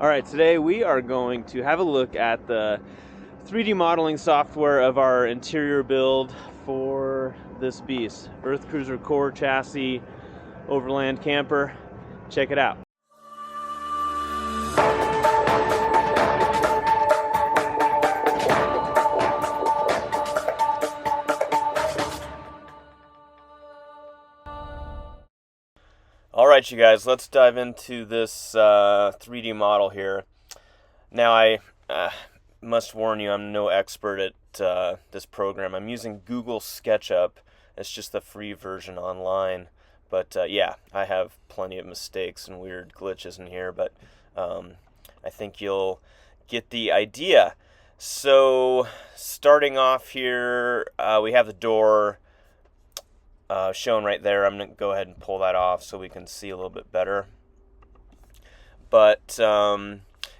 Alright, today we are going to have a look at the 3D modeling software of our interior build for this beast. EarthCruiser CORE chassis, Overland camper. Check it out. Alright, you guys, let's dive into this 3D model here. Now, I must warn you, I'm no expert at this program. I'm using Google SketchUp. It's just the free version online. But yeah, I have plenty of mistakes and weird glitches in here, but I think you'll get the idea. So, starting off here, we have the door shown right there. I'm going to go ahead and pull that off so we can see a little bit better. But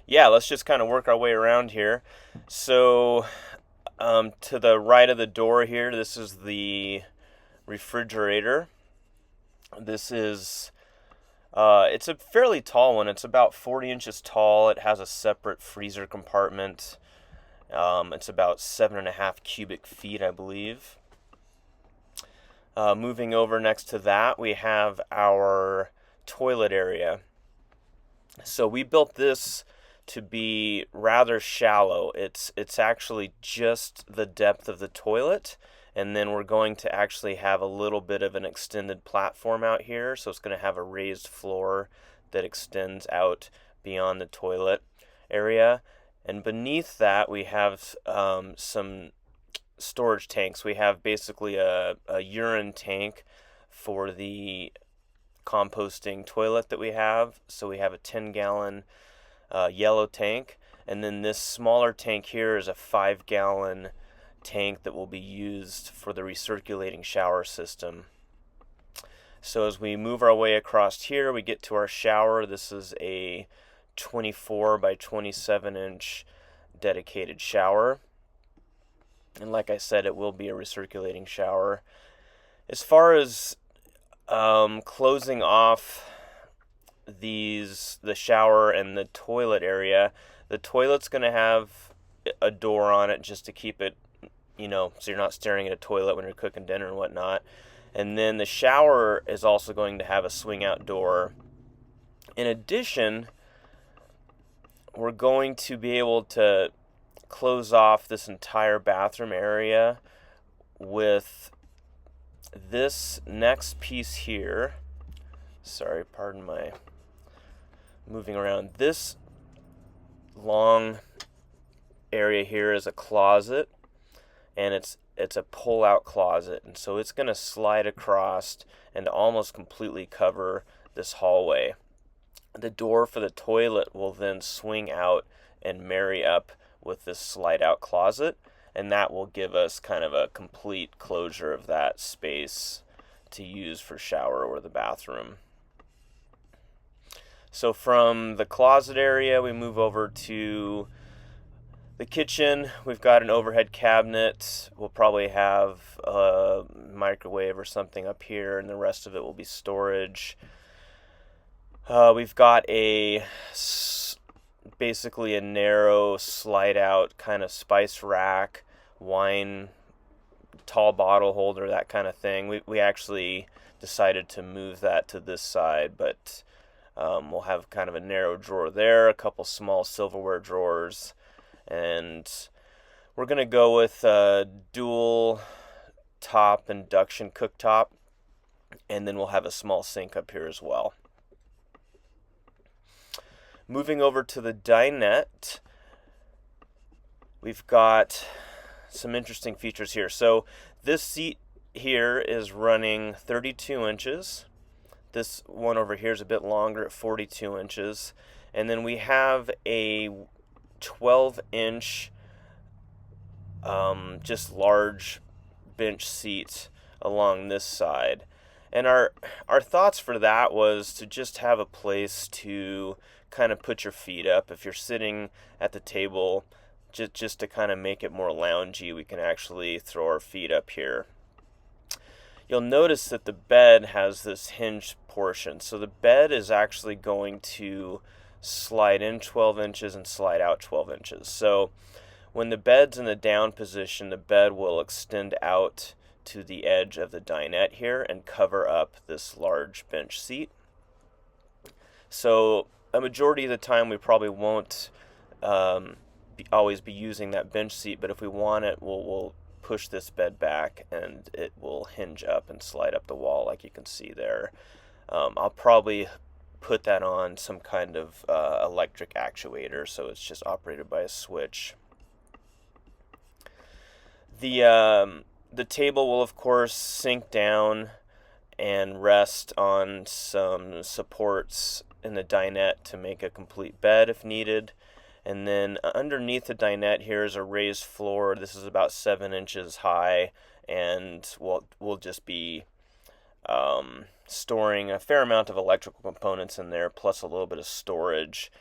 yeah, let's just kind of work our way around here. So to the right of the door here, this is the refrigerator. This is it's a fairly tall one. It's about 40 inches tall. It has a separate freezer compartment. It's about 7.5 cubic feet, I believe. Moving over next to that, we have our toilet area. So we built this to be rather shallow. It's actually just the depth of the toilet, and then we're going to actually have a little bit of an extended platform out here. So it's going to have a raised floor that extends out beyond the toilet area. And beneath that, we have some storage tanks. We have basically a urine tank for the composting toilet that we have. So we have a 10-gallon yellow tank, and then this smaller tank here is a 5-gallon tank that will be used for the recirculating shower system. So as we move our way across here, we get to our shower. This is a 24 by 27 inch dedicated shower. And like I said, it will be a recirculating shower. As far as closing off the shower and the toilet area, the toilet's going to have a door on it just to keep it, so you're not staring at a toilet when you're cooking dinner and whatnot. And then the shower is also going to have a swing out door. In addition, we're going to be able to close off this entire bathroom area with this next piece here. Sorry, pardon my moving around. This long area here is a closet, and it's a pull-out closet, and so it's going to slide across and almost completely cover this hallway. The door for the toilet will then swing out and marry up with this slide-out closet, and that will give us kind of a complete closure of that space to use for shower or the bathroom. So from the closet area, we move over to the kitchen. We've got an overhead cabinet. We'll probably have a microwave or something up here, and the rest of it will be storage. We've got basically a narrow slide out kind of spice rack, wine, tall bottle holder, that kind of thing. We actually decided to move that to this side, but we'll have kind of a narrow drawer there, a couple small silverware drawers, and we're going to go with a dual top induction cooktop, and then we'll have a small sink up here as well. Moving over to the dinette, we've got some interesting features here. So this seat here is running 32 inches. This one over here is a bit longer at 42 inches. And then we have a 12-inch just large bench seat along this side. And our thoughts for that was to just have a place to kind of put your feet up. If you're sitting at the table, just to kind of make it more loungy, we can actually throw our feet up here. You'll notice that the bed has this hinged portion. So the bed is actually going to slide in 12 inches, and slide out 12 inches. So when the bed's in the down position, the bed will extend out to the edge of the dinette here and cover up this large bench seat. So a majority of the time we probably won't always be using that bench seat, but if we want it, we'll push this bed back and it will hinge up and slide up the wall like you can see there. I'll probably put that on some kind of electric actuator, so it's just operated by a switch. The table will of course sink down and rest on some supports in the dinette to make a complete bed if needed. And then underneath the dinette here is a raised floor. This is about 7 inches high, and we'll just be storing a fair amount of electrical components in there, plus a little bit of storage.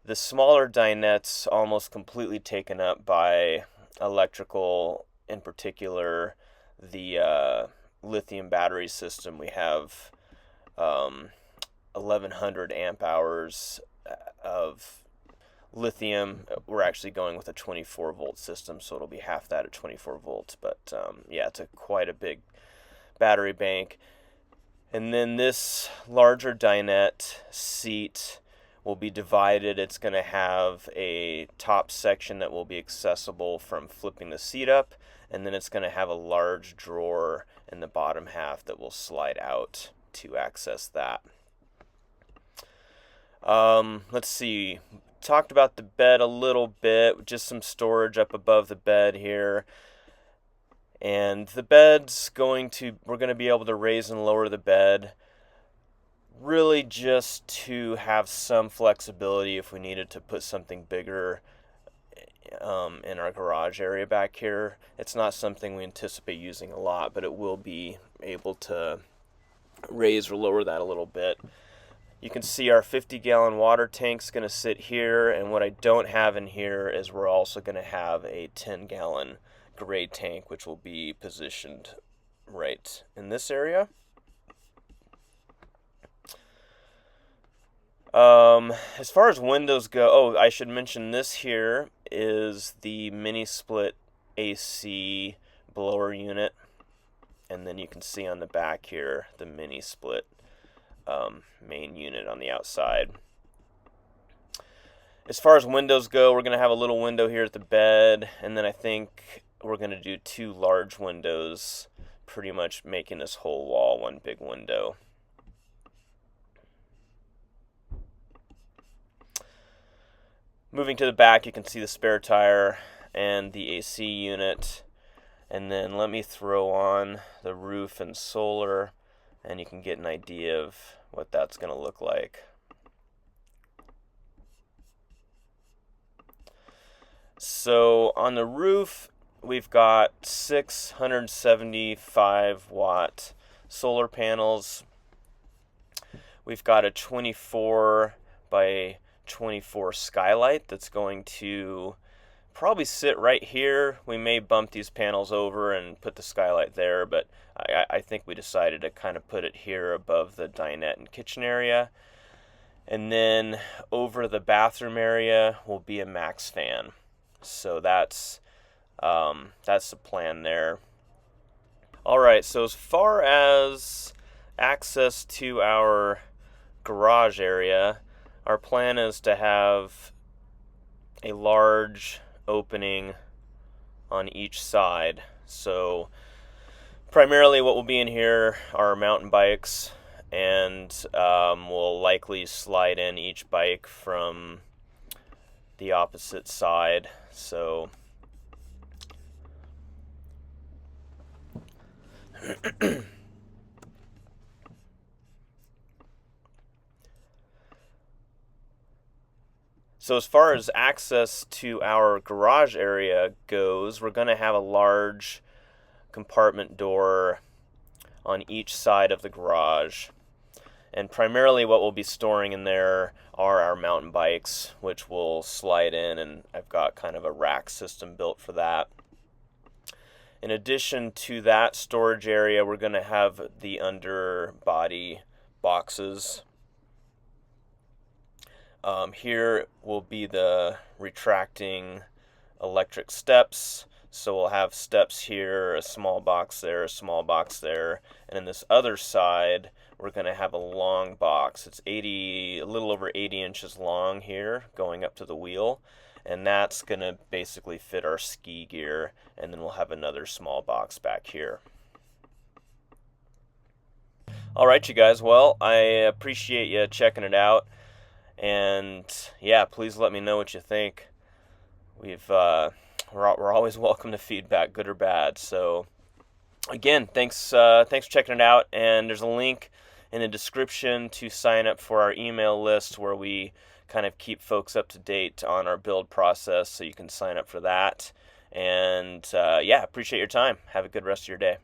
The smaller dinette's almost completely taken up by electrical, in particular the lithium battery system. We have 1100 amp hours of lithium. We're actually going with a 24 volt system, so it'll be half that at 24 volts, but yeah, it's quite a big battery bank. And then this larger dinette seat will be divided. It's going to have a top section that will be accessible from flipping the seat up, and then it's going to have a large drawer in the bottom half that will slide out to access that. Let's see. Talked about the bed a little bit, just some storage up above the bed here. And the bed's we're going to be able to raise and lower the bed really just to have some flexibility if we needed to put something bigger in our garage area back here. It's not something we anticipate using a lot, but it will be able to raise or lower that a little bit. You can see our 50-gallon water tank's going to sit here, and what I don't have in here is we're also going to have a 10-gallon gray tank, which will be positioned right in this area. As far as windows go, I should mention this here is the mini split AC blower unit, and then you can see on the back here the mini split main unit on the outside. As far as windows go, we're going to have a little window here at the bed, and then I think we're going to do 2 large windows, pretty much making this whole wall one big window. Moving to the back, you can see the spare tire and the AC unit. And then let me throw on the roof and solar, and you can get an idea of what that's going to look like. So on the roof, we've got 675 watt solar panels. We've got a 24 by 24 skylight that's going to probably sit right here. We may bump these panels over and put the skylight there, but I think we decided to kind of put it here above the dinette and kitchen area. And then over the bathroom area will be a max fan. So that's the plan there. All right, so as far as access to our garage area, our plan is to have a large opening on each side. So primarily what will be in here are mountain bikes, and we'll likely slide in each bike from the opposite side. So So as far as access to our garage area goes, we're going to have a large compartment door on each side of the garage. And primarily what we'll be storing in there are our mountain bikes, which will slide in, and I've got kind of a rack system built for that. In addition to that storage area, we're going to have the underbody boxes. Here will be the retracting electric steps. So we'll have steps here, a small box there, a small box there, and then this other side we're going to have a long box. It's a little over 80 inches long here going up to the wheel, and that's going to basically fit our ski gear, and then we'll have another small box back here. All right, you guys, well, I appreciate you checking it out, and yeah, please let me know what you think. We're always welcome to feedback, good or bad. So again, thanks for checking it out, and there's a link in the description to sign up for our email list where we kind of keep folks up to date on our build process, so you can sign up for that. And yeah, appreciate your time. Have a good rest of your day.